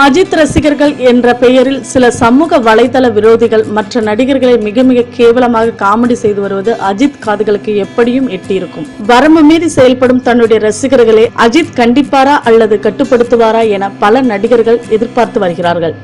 அஜித் ரசிகர்கள் என்ற பெயரில் சில சமூக வலைதள விரோதிகள் மற்ற நடிகர்களை மிக மிக கேவலமாக காமெடி செய்து வருவது அஜித் காதுகளுக்கு எப்படியும் எட்டியிருக்கும். வரம்பு மீறி செயல்படும் தன்னுடைய ரசிகர்களே அஜித் கண்டிப்பாரா அல்லது கட்டுப்படுத்துவாரா என பல நடிகர்கள் எதிர்பார்த்து வருகிறார்கள்.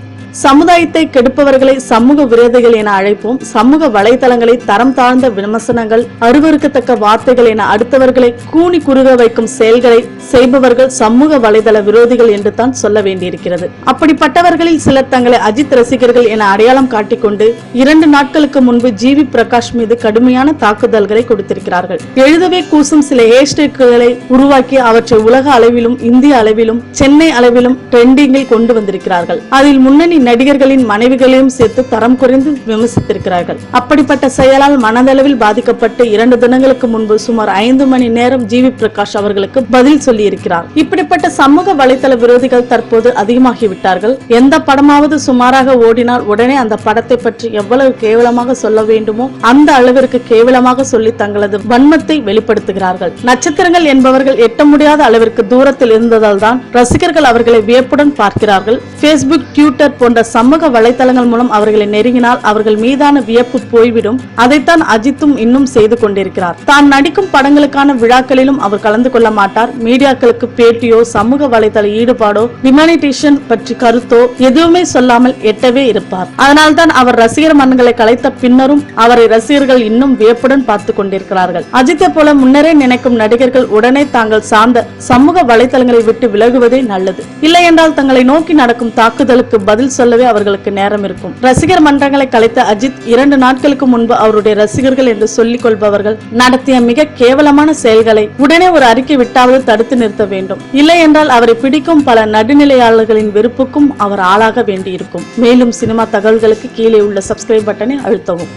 சமுதாயத்தை கெடுப்பவர்களை சமூக விரோதிகள் என அழைப்போம். சமூக வலைதளங்களை தரம் தாழ்ந்த விமர்சனங்கள், அருவருக்கத்தக்க வார்த்தைகள் என அடுத்தவர்களை கூனி குறுக வைக்கும் செயல்களை செய்பவர்கள் சமூக வலைதள விரோதிகள் என்று தான் சொல்ல வேண்டியிருக்கிறது. அப்படிப்பட்டவர்களில் சிலர் தங்களை அஜித் ரசிகர்கள் என அடையாளம் காட்டிக்கொண்டு 2 நாட்களுக்கு முன்பு ஜிவி பிரகாஷ் மீது கடுமையான தாக்குதல்களை கொடுத்திருக்கிறார்கள். எழுதவே கூசும் சில ஹேஷ்டேக்குகளை உருவாக்கி அவற்றை உலக அளவிலும் இந்திய அளவிலும் சென்னை அளவிலும் ட்ரெண்டிங்கில் கொண்டு வந்திருக்கிறார்கள். அதில் முன்னணி நடிகர்களின் மனைவிகளையும் சேர்த்து தரம் குறைந்து விமர்சித்திருக்கிறார்கள். அப்படிப்பட்ட செயலால் மனதளவில் பாதிக்கப்பட்டு 2 தினங்களுக்கு முன்பு சுமார் 5 மணி நேரம் ஜிவி பிரகாஷ் அவர்களுக்கு பதில் சொல்லி இருக்கிறார். இப்படிப்பட்ட சமூக வலைதள விரோதிகள் தற்போது அதிகமாகிவிட்டார்கள். எந்த படமாவது சுமாராக ஓடினால் உடனே அந்த படத்தை பற்றி எவ்வளவு கேவலமாக சொல்ல வேண்டுமோ அந்த அளவிற்கு கேவலமாக சொல்லி தங்களது வன்மத்தை வெளிப்படுத்துகிறார்கள். நட்சத்திரங்கள் என்பவர்கள் எட்ட முடியாத அளவிற்கு தூரத்தில் இருந்ததால் தான் ரசிகர்கள் அவர்களை வியப்புடன் பார்க்கிறார்கள். பேஸ்புக், ட்விட்டர் போன்ற சமூக வலைதளங்கள் மூலம் அவர்களை நெருங்கினால் அவர்கள் மீதான வியப்பு போய்விடும். அதைத்தான் அஜித்தும் இன்னும் செய்து கொண்டிருக்கிறார். தான் நடிக்கும் படங்களுக்கான விழாக்களிலும் அவர் கலந்து கொள்ள மாட்டார். மீடியாக்களுக்கு பேட்டியோ சமூக வலைதள ஈடுபாடோ டிமானிட்டேஷன் பற்றி கருத்தோ எதுவுமே சொல்லாமல் எட்டவே இருப்பார். அதனால்தான் அவர் ரசிகர் மன்றங்களை கலைத்த பின்னரும் அவரை ரசிகர்கள் இன்னும் வியப்புடன் பார்த்து கொண்டிருக்கிறார்கள். அஜித்தை போல முன்னரே நினைக்கும் நடிகர்கள் உடனே தாங்கள் சார்ந்த சமூக வலைதளங்களை விட்டு விலகுவதே நல்லது. இல்லை என்றால் தங்களை நோக்கி நடக்கும் தாக்குதலுக்கு பதில் சொல்லவே அவர்களுக்கு நேரம் இருக்கும். ரசிகர் மன்றங்களை கலைத்த அஜித் 2 நாட்களுக்கு முன்பு அவருடைய ரசிகர்கள் என்று சொல்லிக் கொள்பவர்கள் நடத்திய மிக கேவலமான செயல்களை உடனே ஒரு அறிக்கை விட்டாவது தடுத்து நிறுத்த வேண்டும். இல்லை என்றால் அவரை பிடிக்கும் பல நடுநிலையாளர்களின் வெறுப்புக்கும் அவர் ஆளாக வேண்டியிருக்கும். மேலும் சினிமா தகவல்களுக்கு கீழே உள்ள சப்ஸ்கிரைப் பட்டனை அழுத்தவும்.